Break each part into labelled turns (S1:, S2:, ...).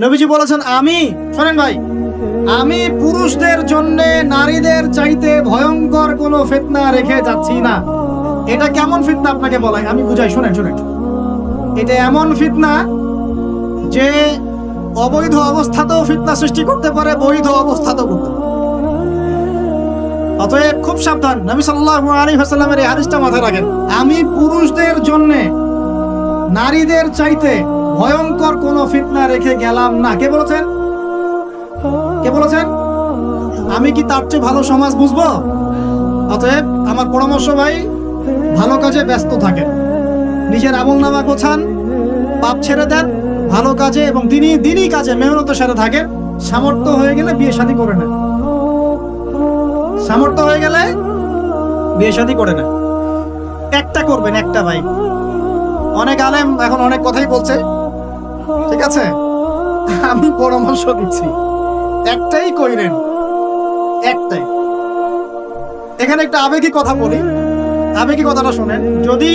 S1: নবীজি বলেছেন, আমি শোনেন ভাই, আমি পুরুষদের জন্য নারীদের চাইতে ভয়ঙ্কর কোনো ফিতনা রেখে যাচ্ছি না। এটা কেমন ফিতনা আপনাকে বলাই, আমি বুঝাই, শুনেন শুনেন। এটা এমন ফিতনা যে অবৈধ অবস্থাতেও ফিতনা সৃষ্টি করতে পারে, বৈধ অবস্থাতেও করতে পারে। অতএব খুব সাবধান। নবী সাল্লাল্লাহু আলাইহি ওয়াসাল্লামের এই হাদিসটা মাথায় রাখেন, আমি পুরুষদের জন্য নারীদের চাইতে ভয়ঙ্কর কোন ফিতনা রেখে গেলাম না। কে বলেছেন? কে বলেছেন? আমি কি তার চেয়ে ভালো সমাজ বুঝবো? অতএব আমার পরামর্শ ভাই, ভালো কাজে ব্যস্ত থাকেন, নিজের আমলনামা গোছান, পাপ ছেড়ে দেন, ভালো কাজে এবং দিনই কাজে মেহনতের সাথে থাকেন। সামর্থ্য হয়ে গেলে বিয়ে শাদী করে নেন, সামর্থ্য হয়ে গেলে বিয়ে শাদী করে নেন। একটা করবেন, একটা ভাই। অনেক আলেম এখন অনেক কথাই বলছে, ঠিক আছে, আমি পরামর্শ দিচ্ছি, একটাই কইরেন, একটাই। এখানে একটা আবেগী কথা বলি, আবেগী কথাটা শুনেন। যদি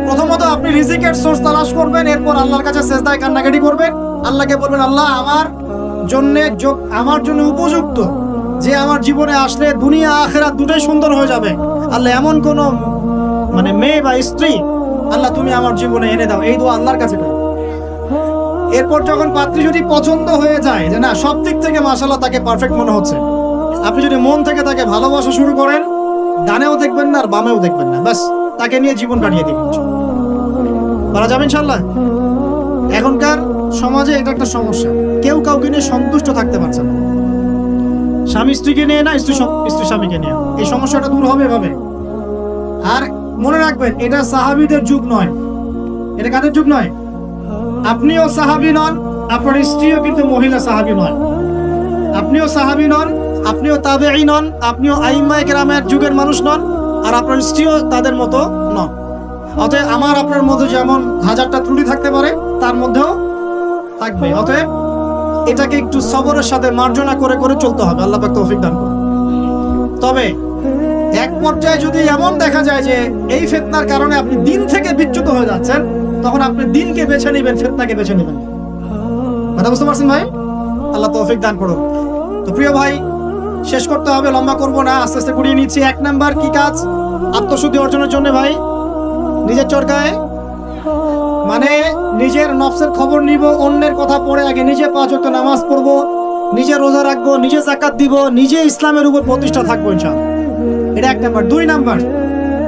S1: প্রথমত আপনি রিজিকের সোর্স তালাশ করবেন, এরপর আল্লাহর কাছে সেজদায় কান্নাকাটি করবেন, আল্লাহকে বলবেন, আল্লাহ আমার জন্য উপযুক্ত যে আমার জীবনে আসলে দুনিয়া আখিরাত দুটোই সুন্দর হয়ে যাবে, আল্লাহ এমন কোন মেয়ে বা স্ত্রী আল্লাহ তুমি আমার জীবনে এনে দাও, এই দোয়া আল্লাহর কাছে করো। এরপর যখন পাত্রী যদি পছন্দ হয়ে যায় যে না, সব দিক থেকে মাশাআল্লাহ তাকে পারফেক্ট মনে হচ্ছে, আপনি যদি মন থেকে তাকে ভালোবাসা শুরু করেন, ডানেও দেখবেন না আর বামেও দেখবেন না, ব্যাস তাকে নিয়ে জীবন কাটিয়ে দিবেন। পারা যাবে ইনশাআল্লাহ। এখনকার সমাজে এটা একটা সমস্যা, কেউ কাউকে নিয়ে সন্তুষ্ট থাকতে পারছে না। স্বামী স্ত্রীকে নিয়ে না, স্ত্রী স্বামীকে নিয়ে। এই সমস্যাটা দূর হবে এভাবে। আর মনে রাখবেন, এটা সাহাবীদের যুগ নয়, এটা কাদের যুগ নয়। আপনিও সাহাবী নন, আপনার স্ত্রীও কিন্তু মহিলা সাহাবী নয়। আপনিও সাহাবী নন, আপনিও তাবেঈ নন, আপনিও আইম্মায়ে কেরামের যুগের মানুষ নন, আর আপনার স্ত্রীও তাদের মতো নন। অতএব আমার আপনার মধ্যে যেমন হাজারটা ত্রুটি থাকতে পারে, তার মধ্যেও থাকবে। অতএব এটাকে একটু সবরের সাথে মার্জনা করে করে চলতে হবে। আল্লাহ পাক তৌফিক দান করুন। তবে এক পর্যায়ে যদি এমন দেখা যায় যে এই ফিতনার কারণে আপনি দিন থেকে বিচ্যুত হয়ে যাচ্ছেন, তখন আপনি দিনকে বেছে নেবেন, ফিতনাকে বেছে নেবেন। কথা বুঝতে পারছেন ভাই? আল্লাহ তৌফিক দান করুন। তো প্রিয় ভাই, শেষ করতে হবে, লম্বা করব না, আস্তে আস্তে গুড়িয়ে নিচ্ছি। 1 নাম্বার কি কাজ? আত্মশুদ্ধি অর্জনের জন্য ভাই, নিজের চরকায় নিজের নফসের খবর নিব, অন্যের কথা পড়ে আগে নিজে 5 ওয়াক্ত নামাজ পড়বো, নিজে রোজা রাখবো, নিজে যাকাত দিব, নিজে ইসলামের উপর প্রতিষ্ঠা থাকবো ইনশাআল্লাহ। এটা 1 নাম্বার। 2 নাম্বার,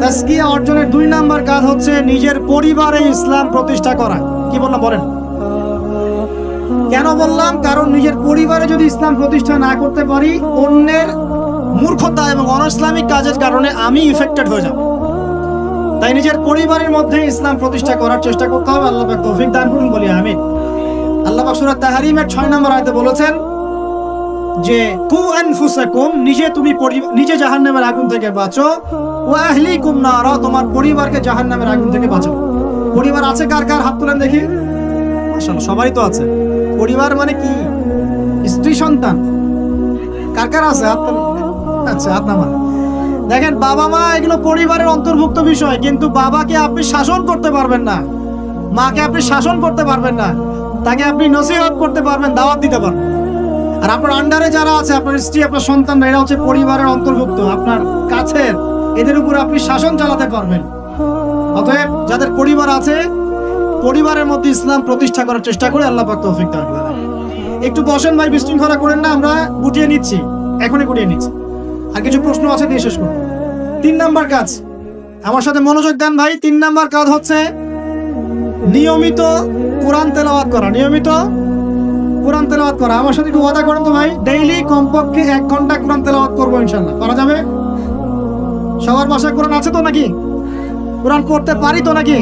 S1: তাজকিয়া অর্জনের 2 নাম্বার কাজ হচ্ছে নিজের পরিবারে ইসলাম প্রতিষ্ঠা করা। কি বললাম বলেন? কেন বললাম? কারণ নিজের পরিবারে যদি ইসলাম প্রতিষ্ঠা না করতে পারি, অন্যের মূর্খতা এবং অনইসলামিক কাজের কারণে আমি ইফেক্টেড হয়ে যাব। তাই নিজের পরিবারের মধ্যে ইসলাম প্রতিষ্ঠা করার চেষ্টা করতে হবে। আল্লাহ পাক তৌফিক দান করুন, বলি আমিন। আল্লাহ পাক সূরা তাহরিমের 6 নম্বর আয়াতে বলেছেন যে কু আনফুসাকুম, নিজে জাহান্নামের আগুন থেকে বাঁচো, ওয়া আহলিকুম নারা, তোমার পরিবারকে জাহান্নামের আগুন থেকে বাঁচাও। পরিবার আছে কার কার? হাত তুলেন দেখি। মাশাআল্লাহ, সবারই তো আছে। পরিবার মানে কি? স্ত্রী সন্তান কার কার আছে? হাত তুলেন। আচ্ছা, হাত নামান। দেখেন, বাবা মা এগুলো পরিবারের অন্তর্ভুক্ত বিষয়, কিন্তু বাবাকে আপনি শাসন করতে পারবেন না, মাকে আপনি শাসন করতে পারবেন না, তাকে আপনি নসিহত করতে পারবেন, দাওয়াত দিতে পারবেন। আর আপনার আন্ডারে যারা আছে, আপনার স্ত্রী, আপনার সন্তানরা, এরা হচ্ছে পরিবারের অন্তর্ভুক্ত, আপনার কাছের, এদের উপর আপনি শাসন চালাতে পারবেন। অতএব যাদের পরিবার আছে, পরিবারের মধ্যে ইসলাম প্রতিষ্ঠা করার চেষ্টা করে। আল্লাহ পাক তৌফিক দান করুন। একটু বসেন ভাই, বিশৃঙ্খলা করেন না, আমরা গুটিয়ে নিচ্ছি, এখনই গুটিয়ে নিচ্ছি। আর কিছু প্রশ্ন আছে, দিয়ে শেষ করব। 3 নাম্বার কাজ, আমার সাথে মনোযোগ দেন ভাই। 3 নাম্বার কাজ হচ্ছে নিয়মিত কোরআন তেলাওয়াত করা। নিয়মিত কোরআন তেলাওয়াত করা। আমার সাথে একটু ওয়াদা করেন তো ভাই, ডেইলি কমপক্ষে 1 ঘন্টা কোরআন তেলাওয়াত করবো ইনশাআল্লাহ। পারা যাবে? সবার বাসায় কোরআন আছে তো নাকি? কোরআন পড়তে পারি তো নাকি?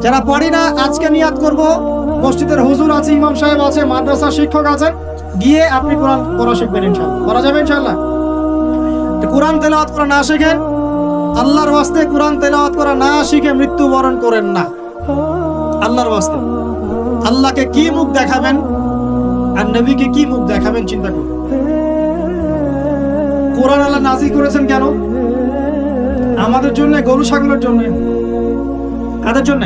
S1: যারা পারি না, আজকে নিয়াত করব, মসজিদের হুজুর আছে, ইমাম সাহেব আছে, মাদ্রাসার শিক্ষক আছেন, গিয়ে আপনি কোরআন পড়া শিখবেন ইনশাআল্লাহ। পারা যাবে ইনশাআল্লাহ? কোরআন তেলাওয়াত করা না শিখেন, আল্লাহর ওয়াস্তে কোরআন তেলাওয়াত করা না শিখে মৃত্যুবরণ করেন না। আল্লাহর ওয়াস্তে আল্লাহকে কি মুখ দেখাবেন আর নবীকে কি মুখ দেখাবেন চিন্তা করুন। কোরআন আল্লাহ নাযিল করেছেন কেন? আমাদের জন্য, গরু ছাগলের জন্য? কাদের জন্য?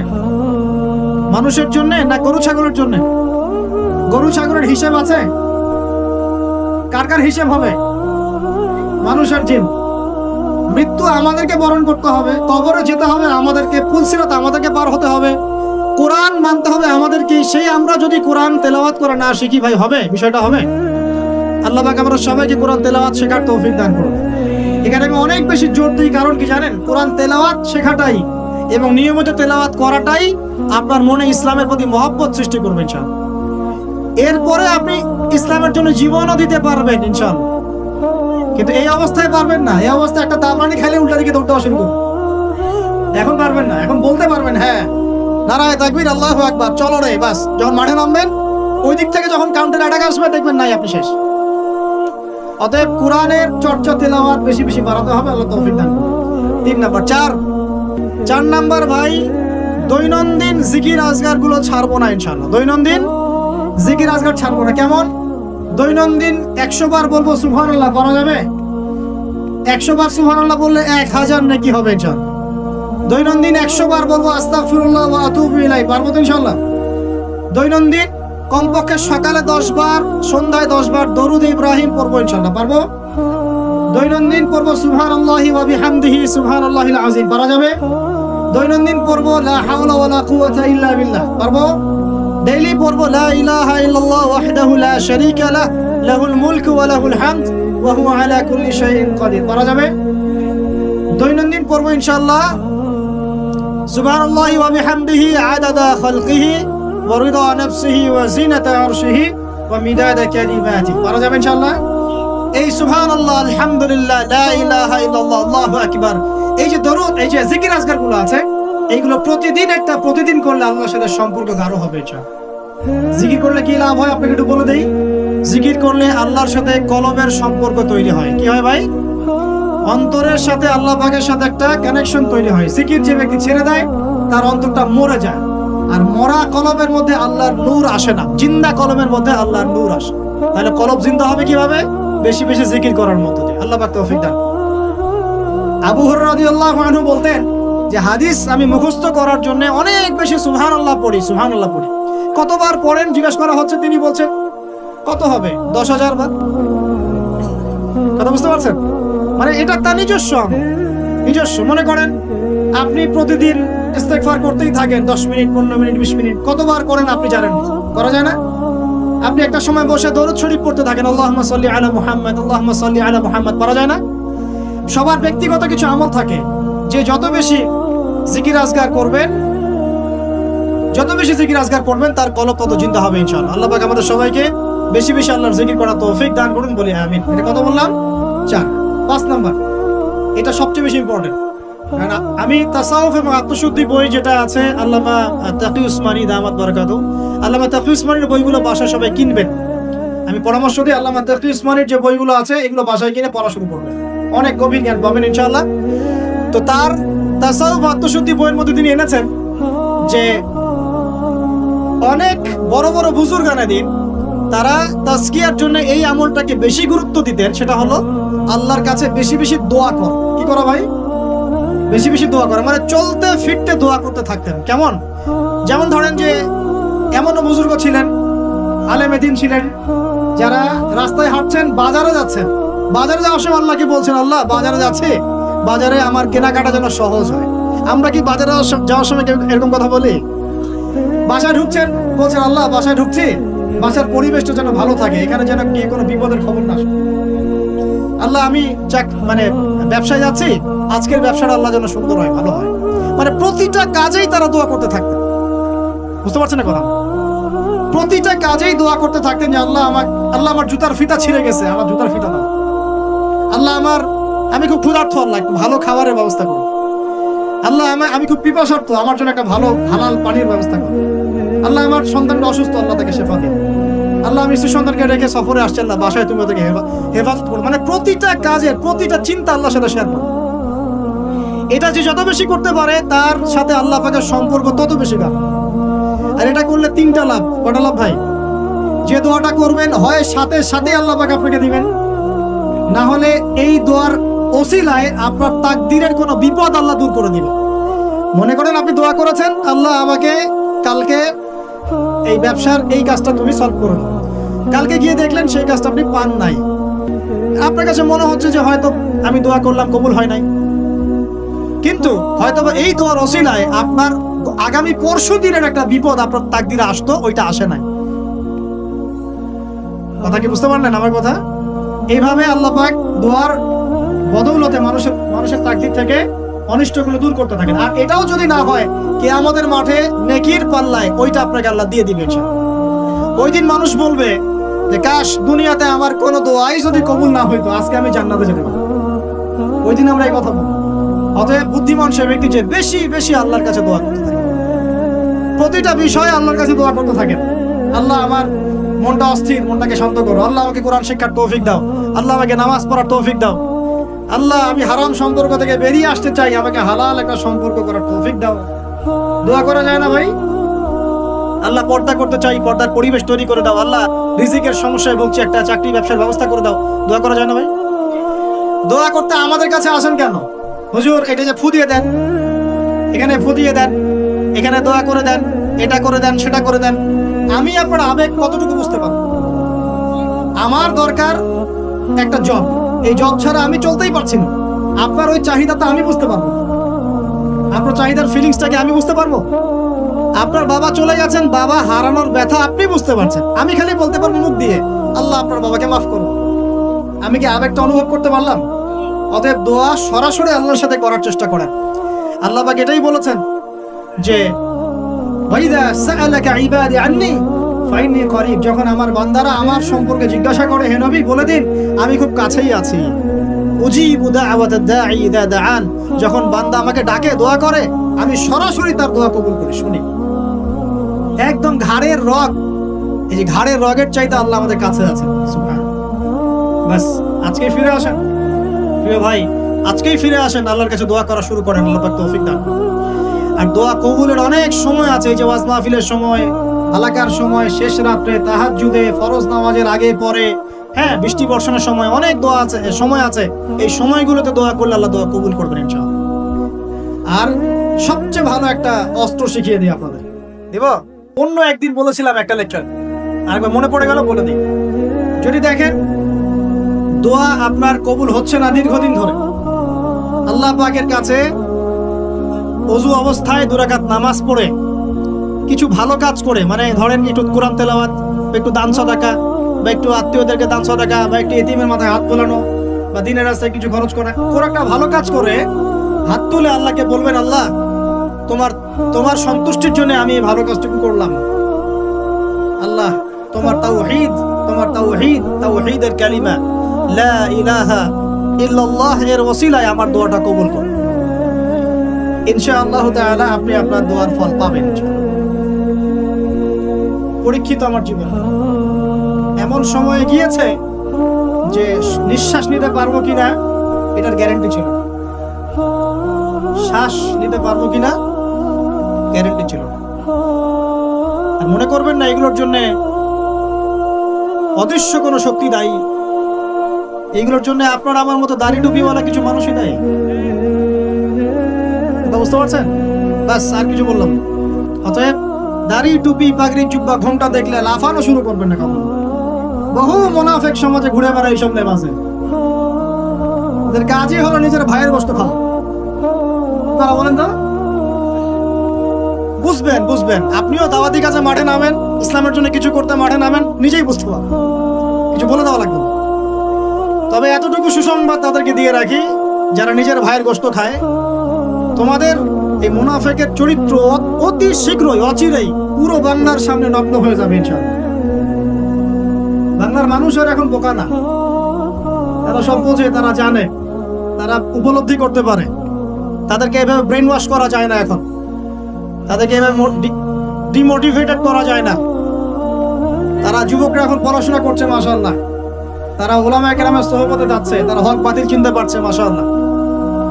S1: মানুষের জন্য না গরু ছাগলের জন্য? গরু ছাগলের হিসেব আছে? কার কার হিসেব হবে? মানুষের জিন। মৃত্যু আমাদেরকে বরণ করতে হবে, কবরে যেতে হবে আমাদেরকে, পুলসিরাত আমাদেরকে পার হতে হবে, কোরআন মানতে হবে আমাদেরকে। সেই আমরা যদি কোরআন তেলাওয়াত করে না শিখি ভাই, হবে? বিষয়টা হবে? আল্লাহ পাক আমরা সবাইকে কোরআন তেলাওয়াত শেখার তৌফিক দান করুন। এখানে আমি অনেক বেশি জোর দিই, কারণ কি জানেন? কোরআন তেলাওয়াত শেখাটাই এবং নিয়মিত তেলাওয়াত করাটাই আপনার মনে ইসলামের প্রতি মহব্বত সৃষ্টি করবে ইনশাআল্লাহ। এরপরে আপনি ইসলামের জন্য জীবনও দিতে পারবেন ইনশাআল্লাহ। কিন্তু এই অবস্থায় পারবেন না। এই অবস্থায় একটা দাবরানি খাইলে উল্টা দিকে দৌড়তে শুরু করুন। এখন পারবেন না। এখন বলতে পারবেন হ্যাঁ নারায়ে তাকবীর আল্লাহু আকবার, চলো রে, বাস। যখন মাঠে নামবেন ওই দিক থেকে যখন কাউন্টার অ্যাটাক আসবে দেখবেন নাই আপনি শেষ। অতএব কোরআনের চর্চা তেলাওয়াত বেশি বেশি বাড়াতে হবে, আল্লাহ তৌফিক দান করুন। 3 নাম্বার। 4 নাম্বার ভাই, দৈনন্দিন জিকির আজগার গুলো ছাড়বো না ইনশাআল্লাহ। দৈনন্দিন জিকির আজগার ছাড়বো না। কেমন? দৈনন্দিন 100 বার বলবো সুবহানাল্লাহ, করা যাবে? 100 বার সুবহানাল্লাহ বললে 1000 নেকি হবে ইনশাআল্লাহ। দৈনন্দিন 100 বার বলবো আস্তাগফিরুল্লাহ ওয়া আতুবু ইলাইহি, পারবো তো ইনশাআল্লাহ? দৈনন্দিন কমপক্ষে সকালে 10 বার, সন্ধ্যায় 10 বার দরুদ ইব্রাহিম পড়বো ইনশাআল্লাহ, পারবো? দৈনন্দিন পড়বো সুবহানাল্লাহি ওয়া বিহামদিহি সুবহানাল্লাহিল আযীম, পারা যাবে? দৈনন্দিন পড়বো লা হাওলা ওয়ালা কুওয়াতা ইল্লা বিল্লাহ, পারবো? ডেইলি পড়বো লা ইলাহা ইল্লাল্লাহ ওয়াহদাহু লা শারীকা লাহ লাহুল মুলকু ওয়া লাহুল হামদ ওয়া হুয়া আলা কুল্লি শাইইন কাদির, পারা যাবে? দৈনন্দিন পড়বো ইনশাআল্লাহ সুবহানাল্লাহি ওয়া বিহামদিহি আদাদা খালকিহি ওয়া রিদা নাফসিহি ওয়া জিনাতা আরশিহি ওয়া মিদাদা কালিমাতিহি, পারা যাবে ইনশাআল্লাহ? এই সুবহানাল্লাহ, আলহামদুলিল্লাহ, লা ইলাহা ইল্লাল্লাহ, আল্লাহু আকবার, এই যে দরুদ, এই যে জিকির আজকার গুলো আছে, এইগুলো প্রতিদিন করলে আল্লাহর সাথে সম্পর্ক গাঢ় হবে ইনশাআল্লাহ। জিকির করলে কি লাভ হয় আপনাকে একটু বলে দেই। জিকির করলে আল্লাহর সাথে কলবের সম্পর্ক তৈরি হয়। কি হয় ভাই? অন্তরের সাথে আল্লাহ পাকের সাথে একটা কানেকশন তৈরি হয়। জিকির যে ব্যক্তি ছেড়ে দেয় তার অন্তরটা মরে যায়, আর মরা কলবের মধ্যে আল্লাহর নূর আসে না, জিন্দা কলবের মধ্যে আল্লাহর নূর আসে। তাহলে কলব জিন্দা হবে কিভাবে? বেশি বেশি জিকির করার মধ্য দিয়ে। আল্লাহ পাক তৌফিক দান। আবু হুরায়রা রাদিয়াল্লাহু আনহু বলতেন যে হাদিস আমি মুখস্থ করার জন্য অনেক বেশি সুবহানাল্লাহ পড়ি। কতবার পড়েন জিজ্ঞেস করা হচ্ছে, তিনি বলছেন কত হবে? 10,000 বার। কথা বুঝতে পারছেন? মানে এটা তার নিজস্ব। মনে করেন আপনি প্রতিদিন ইস্তেগফার করতেই থাকেন 10 মিনিট, 15 মিনিট, 20 মিনিট, কতবার করেন আপনি জানেন? করা যায় না? আপনি একটা সময় বসে দরুদ শরীফ পড়তে থাকেন, আল্লাহুম্মা সাল্লি আলা মুহাম্মাদ, আল্লাহুম্মা সাল্লি আলা মুহাম্মাদ, পারা যায় না? সবার ব্যক্তিগত কিছু আমল থাকে, যে যত বেশি জিকির আজগার করবেন, যত বেশি জিকির আজগার করবেন তার কলব তত জিন্দা হবে ইনশাআল্লাহ। আল্লাহ পাক আমাদের সবাইকে বেশি বেশি আল্লাহর জিকির করার তৌফিক দান করুন, বলি আমিন। এটা কত বললাম? 4। 5 নাম্বার, এটা সবচেয়ে বেশি ইম্পর্টেন্ট। কারণ আমি তাসাউফ এবং আত্মশুদ্ধি বই যেটা আছে আল্লামা তাকি উসমানী দামাত বারাকাতুহু, আল্লামা তাকি উসমানীর বইগুলো বাসায় সবাই কিনবেন। আমি পরামর্শ দিই আল্লামা তাকি উসমানীর যে বইগুলো আছে এগুলো বাসায় কিনে পড়া শুরু করবেন, অনেক গভীর জ্ঞান পাবেন ইনশাআল্লাহ। তো তার তাসাউফ আত্মশুদ্ধি বইয়ের মধ্যে তিনি এনেছেন যে অনেক বড় বড় বুজুর্গানে দিন তারা তাজকিয়ার জন্য এই আমলটাকে বেশি গুরুত্ব দিতেন, সেটা হলো আল্লাহর কাছে বেশি বেশি দোয়া কর। কি করো ভাই? বেশি বেশি দোয়া করা, মানে চলতে ফিরতে দোয়া করতে থাকতেন। কেমন? যেমন ধরেন যে এমনও বুজুর্গ ছিলেন, আলেমে দ্বীন ছিলেন, যারা রাস্তায় হাঁটছেন, বাজারে যাচ্ছেন, বাজারে যাওয়ার সময় আল্লাহকে বলছেন, আল্লাহ বাজারে যাচ্ছে, বাজারে আমার কেনাকাটা যেন সহজ হয়। আমরা কি বাজারে যাওয়ার সময় এরকম কথা বলি? বাসায় ঢুকছেন, বলছেন আল্লাহ বাসায় ঢুকছি, বাসার পরিবেশটা যেন ভালো থাকে, এখানে যেন গিয়ে কোনো বিপদের খবর না আসে। আল্লাহ আমি মানে ব্যবসায় যাচ্ছি, আজকের ব্যবসাটা আল্লাহ যেন সুন্দর হয়, ভালো হয়। মানে প্রতিটা কাজেই তারা দোয়া করতে থাকতেন। বুঝতে পারছেন না কথা? প্রতিটা কাজেই দোয়া করতে থাকতেন যে আল্লাহ আমার জুতার ফিতা ছিঁড়ে গেছে, আমার জুতার ফিতা দাও। আল্লাহ আমি খুব ক্ষুধার্ত, আল্লাহ একটু ভালো খাবারের ব্যবস্থা করুন। আল্লাহ আমি খুব পিপাসার্থ, আমার জন্য একটা ভালো হালাল পানির ব্যবস্থা করুন। আল্লাহ আমার সন্তানটা অসুস্থ, আল্লাহ তাকে শেফা দিন। আল্লাহ আমি স্ত্রী সন্তানকে রেখে সফরে আসছেন না, বাসায় তুমি ওদেরকে হেফাজত করো। মানে প্রতিটা কাজের প্রতিটা চিন্তা আল্লাহর সাথে শেয়ার করো। এটা যে যত বেশি করতে পারে তার সাথে আল্লাহ পাকের সম্পর্ক তত বেশি গাঢ়। আর এটা করলে 3টা লাভ। কটা লাভ ভাই? যে দোয়াটা করবেন হয় সাথে সাথে আল্লাহ পাক আপনাকে দিবেন, না হলে এই দোয়ার ওসিলায় আপনার তাকদীরের কোনো বিপদ আল্লাহ দূর করে দিবেন। মনে করেন আপনি দোয়া করেছেন, আল্লাহ আমাকে কালকে এই ব্যবসার এই কাজটা তুমি সলভ করো না। কালকে গিয়ে দেখলেন সেই কাজটা আপনি পান নাই, আপনার কাছে মনে হচ্ছে যে হয়তো আমি দোয়া করলাম কবুল হয় নাই, কিন্তু হয়তো এই দোয়ার ওসিলায় আপনার আগামী পরশু দিনের একটা বিপদ আপনার তাকদিরে আসতো, ওইটা আসে নাই। কথা কি বুঝতে পারলেন আমার কথা? এইভাবে আল্লাহ পাক দোয়ার বদৌলতে মানুষের তাকদির থেকে অনিষ্টগুলো দূর করতে থাকেন। আর এটাও যদি না হয়, কিয়ামতের মাঠে নেকির পাল্লায় ওইটা আপনাকে আল্লাহ দিয়ে দিবে। ওই দিন মানুষ বলবে যে কাশ দুনিয়াতে আমার কোনো দোয়াই যদি কবুল না হইতো, আজকে আমি জান্নাতে যেতে পারতাম। ওই দিন আমরা এই কথা বলবো। অতএব বুদ্ধিমান সে ব্যক্তি যে বেশি বেশি আল্লাহর কাছে দোয়া করতে থাকে, প্রতিটা বিষয়ে আল্লাহর কাছে দোয়া করতে থাকেন। আল্লাহ আমার মনটা অস্থির, মনটাকে শান্ত করো। আল্লাহ আমাকে কোরআন শিক্ষার তৌফিক দাও। আল্লাহ আমাকে নামাজ পড়ার তৌফিক দাও। আল্লাহ আমি হারাম সম্পর্ক থেকে বেরিয়ে আসতে চাই, আমাকে হালাল একটা সম্পর্ক করার তৌফিক দাও। দোয়া করা যায় না ভাই? আল্লাহ পর্দা করতে চাই, পর্দার পরিবেশ তৈরি করে দাও। আল্লাহ রিজিকের সমস্যায় বলছি, একটা চাকরি ব্যবসার ব্যবস্থা করে দাও। দোয়া করা যায় না ভাই? দোয়া করতে আমাদের কাছে আসেন কেন? হুজুর এটা যে ফু দিয়ে দেন, এখানে ফু দিয়ে দেন, এখানে দোয়া করে দেন, এটা করে দেন, সেটা করে দেন। আমি আপনার আবেগ কতটুকু বুঝতে পারবো? আমার দরকার একটা জব, এই জব ছাড়া আমি চলতেই পারছি না। আপনার ওই চাহিদাটা আমি বুঝতে পারবো, আপনার চাহিদার ফিলিংসটাকে আমি বুঝতে পারবো। আপনার বাবা চলে গেছেন, বাবা হারানোর ব্যথা আপনি বুঝতে পারছেন, আমি খালি বলতে পারবো মুখ দিয়ে আল্লাহ আপনার বাবাকে মাফ করুন। আমি কি আবেগটা অনুভব করতে পারলাম? অতএব দোয়া সরাসরি আল্লাহর সাথে করার চেষ্টা করেন। আল্লাহ পাক এটাই বলেছেন যে ওয়াইদা সাআলাকা ইবাদি আন্নী ফাইন্নী করিব, যখন আমার বান্দারা আমার সম্পর্কে জিজ্ঞাসা করে হে নবী বলে দিন আমি খুব কাছেই আছি। উজিবু দাওয়াতাদ দাঈ ইযা দাআন, যখন বান্দা আমাকে ডাকে দোয়া করে আমি সরাসরি তার দোয়া কবুল করি, শুনি। একদম ঘাড়ের রগ, এই যে ঘাড়ের রগের চাইতে আল্লাহ আমাদের কাছে আছে। সুবহান। বাস আজকে ফিরে আসেন প্রিয় ভাই, আজকেই ফিরে আসেন, আল্লাহর কাছে দোয়া করা শুরু করেন। আল্লাহ পাক তৌফিক দান। আর দোয়া কবুলের অনেক সময় আছে, এই যে ওয়াজ মাহফিলের সময়, হালাকার সময়, শেষ রাত্রে, তাহাজ্জুদে, ফরজ নামাজের আগে পরে, হ্যাঁ বৃষ্টি বর্ষণের সময়, অনেক দোয়া আছে, সময় আছে। এই সময়গুলোতে দোয়া করলে আল্লাহ দোয়া কবুল করবেন ইনশাআল্লাহ। আর সবচেয়ে ভালো একটা অস্ত্র শিখিয়ে দিই আপনাদের, দেব। অন্য একদিন বলেছিলাম একটা লেকচার, আরেকবার মনে পড়ে গেল বলে দিই। যদি দেখেন দোয়া আপনার কবুল হচ্ছে না দীর্ঘদিন ধরে, আল্লাহ পাকের কাছে ওযু অবস্থায় 2 রাকাত নামাজ পড়ে কিছু ভালো কাজ করে, মানে ধরেন একটু কোরআন তেলাওয়াত, একটু দান সদাকা, বা একটু আত্মীয়দেরকে দান সদাকা, বা একটু এতিমের মাথায় হাত বোলানো, বা দিনের রাস্তায় কিছু খরচ করা, কোন একটা ভালো কাজ করে হাত তুলে আল্লাহকে বলবেন আল্লাহ তোমার সন্তুষ্টির জন্য আমি এই ভালো কাজটুকু করলাম। আল্লাহ তোমার তাওহীদের কালিমা লা ইলাহা ইল্লাল্লাহ এর ওসিলায় আমার দোয়াটা কবুল করুন। ইনশাআল্লাহ তাআলা আপনি আপনার দোয়ার ফল পাবেন। পরীক্ষিত আমার জীবন, এমন সময় গিয়েছে যে নিঃশ্বাস নিতে পারবো কিনা এটার গ্যারান্টি ছিল, শ্বাস নিতে পারবো কিনা গ্যারান্টি ছিল। আর মনে করবেন না এগুলোর জন্য অদৃশ্য কোনো শক্তি দায়ী, এইগুলোর জন্য আপনার আমার মতো দাড়ি টুপিওয়ালা কিছু মানুষই দায়ী। বুঝতে পারছেন? বাস আর কিছু বললাম। অতএব দাড়ি টুপি পাগড়ি জুব্বা ঘোমটা দেখলে লাফানো শুরু করবেন না কখনো। বহু মুনাফিক সমাজে ঘুরে বেড়ায় এইসব লেবাসে, ওদের কাজই হলো নিজের ভাইয়ের গোশত খাওয়া। তারা বলেন না, বুঝবেন আপনিও দাওয়াতি কাজে মাঠে নামেন, ইসলামের জন্য কিছু করতে মাঠে নামেন, নিজেই বুঝতে পারবেন, কিছু বলে দেওয়া লাগবে। তবে এতটুকু সুসংবাদ তাদেরকে দিয়ে রাখি, যারা নিজের ভাইয়ের গোশত খায়, তোমাদের এই মুনাফিকের চরিত্র অতি শীঘ্রই অচিরেই পুরো বাংলার সামনে নগ্ন হয়ে যাবে ইনশাআল্লাহ। বাংলার মানুষের এখন বোকা না, তারা সব বোঝে, তারা জানে, তারা উপলব্ধি করতে পারে। তাদেরকে এভাবে ব্রেন ওয়াশ করা যায় না, এখন তাদেরকে এভাবে ডিমোটিভেটেড করা যায় না। তারা যুবকরা এখন পড়াশোনা করছে মাশাআল্লাহ, তারা উলামায়ে কেরামের সোহবতে যাচ্ছে, তারা হক বাতিল চিনতে পারছে মাশাআল্লাহ।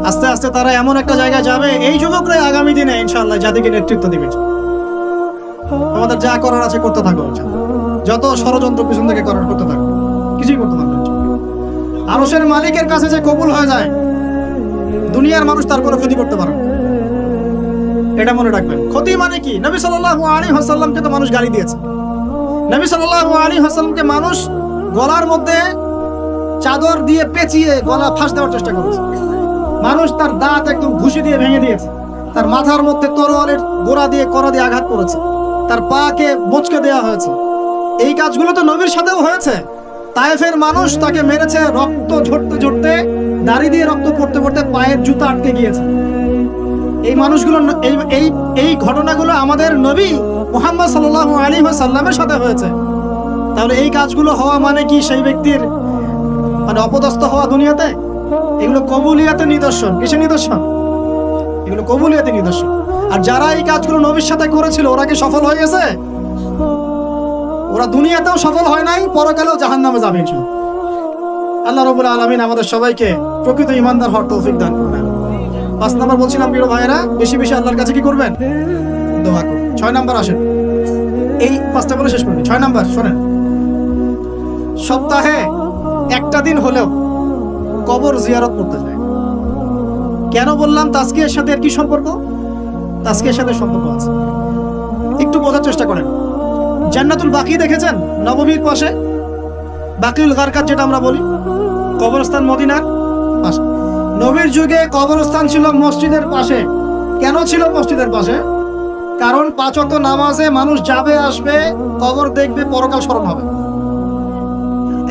S1: আস্তে আস্তে তারা এমন একটা জায়গায় যাবে, এই যুবকরাই আগামী দিনে ইনশাআল্লাহ জাতিকে নেতৃত্ব দিবে। আমাদের যা করার আছে করতে থাকো, যত ষড়যন্ত্র পিছন থেকে করার করতে থাকো, কিছুই করতে পারবে না। আরশের মালিকের কাছে যে কবুল হয়ে যায়, দুনিয়ার মানুষ তার কোনো ক্ষতি করতে পারে না। এটা মনে রাখবেন। ক্ষতি মানে কি? নবী সাল্লাল্লাহু আলাইহি ওয়াসাল্লামকে তো মানুষ গালি দিয়েছে। নবী সাল্লাল্লাহু আলাইহি ওয়াসাল্লামকে মানুষ গলার মধ্যে চাদর দিয়ে পেঁচিয়ে গলা ফাঁস দেওয়ার চেষ্টা করেছে। মানুষ তার দাঁত একদম ঘুষি দিয়ে ভেঙে দিয়েছে। তার মাথার মধ্যে তরোয়ালের গোড়া দিয়ে কড়া দিয়ে আঘাত করেছে। তার পাকে মোচকে দেওয়া হয়েছে। এই কাজগুলো তো নবীর সাথেও হয়েছে। তায়েফের মানুষ তাকে মেরেছে, রক্ত ঝরতে ঝরতে, দাড়ি দিয়ে রক্ত পড়তে পড়তে পায়ের জুতা আটকে গিয়েছে। এই মানুষগুলো এই ঘটনাগুলো আমাদের নবী মুহাম্মদ সাল্লাল্লাহু আলাইহি ওয়াসাল্লামের সাথে হয়েছে। তাহলে এই কাজগুলো হওয়া মানে কি সেই ব্যক্তির মানে অপদস্থ হওয়া দুনিয়াতে? এগুলো কবুলিয়াতের নিদর্শন। কিসের নিদর্শন? এগুলো কবুলিয়াতের নিদর্শন। আর যারা এই কাজগুলো নবীর সাথে করেছিল ওরা কি সফল হয়ে গেছে? ওরা দুনিয়াতেও সফল হয় নাই, পরকালেও জাহান্নামে যাবে ইনশাআল্লাহ। আল্লাহ রাব্বুল আলামিন আমাদের সবাইকে প্রকৃত ঈমানদার হওয়ার তৌফিক দান করুন। 5 নাম্বার বলছিলাম প্রিয় ভাইয়েরা, বেশি বেশি আল্লাহর কাছে কি করবেন? দোয়া করুন। 6 নাম্বার আসেন, এই 5টা বলে শেষ করবেন। 6 নাম্বার শোনেন, সপ্তাহে একটা দিন হলেও কবর জিয়ারত করতে যায়। কেন বললাম তাজকিয়ার সাথে এর কি সম্পর্ক? তাজকিয়ার সাথে সম্পর্ক আছে, একটু বোঝার চেষ্টা করেন। জান্নাতুল বাকি দেখেছেন? নববীর পাশে বাকিউল গারকাত যেটা আমরা বলি, কবরস্থান মদিনার পাশে। নবীর যুগে কবরস্থান ছিল মসজিদের পাশে। কেন ছিল মসজিদের পাশে? কারণ 5 ওয়াক্ত নামাজে মানুষ যাবে আসবে, কবর দেখবে, পরকাল স্মরণ হবে।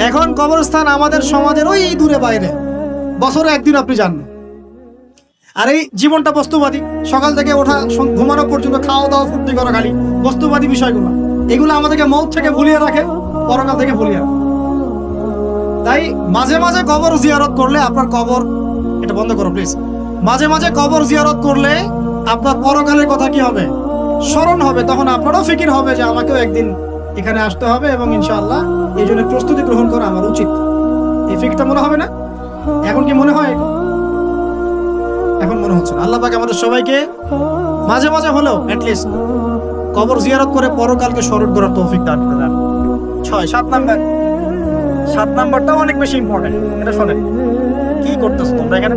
S1: এখন কবরস্থান আমাদের সমাজের ওই দূরে বাইরে, বছরে একদিন আপনি যান। আর এই জীবনটা বস্তুবাদী, সকাল থেকে ওঠা ঘুমানো পর্যন্ত খাওয়া দাওয়া ফুর্তি করা, খালি বস্তুবাদী বিষয়গুলো। এগুলো আমাদেরকে মৌত থেকে ভুলিয়ে রাখে, পরকাল থেকে ভুলিয়ে রাখে। তাই মাঝে মাঝে কবর জিয়ারত করলে আপনার কবর, এটা বন্ধ করো প্লিজ, মাঝে মাঝে কবর জিয়ারত করলে আপনার পরকালের কথা কি হবে? স্মরণ হবে। তখন আপনারও ফিকির হবে যে আমাকেও একদিন এখানে আসতে হবে এবং ইনশাআল্লাহ এই জন্য প্রস্তুতি গ্রহণ করা আমার উচিত। এই ফিকিরটা মনে হবে না? এখন কি মনে হয়? এখন মনে হচ্ছে না। আল্লাহ পাক আমাদের সবাইকে মাঝে মাঝে হলেও অ্যাটলিস্ট কবর জিয়ারত করে পরকালকে স্মরণ করার তৌফিক দান করেন। 7 নাম্বার, 7 নাম্বারটাও অনেক বেশি ইম্পর্টেন্ট। এটা শোনেন, কি করতেছ তোমরা এখানে?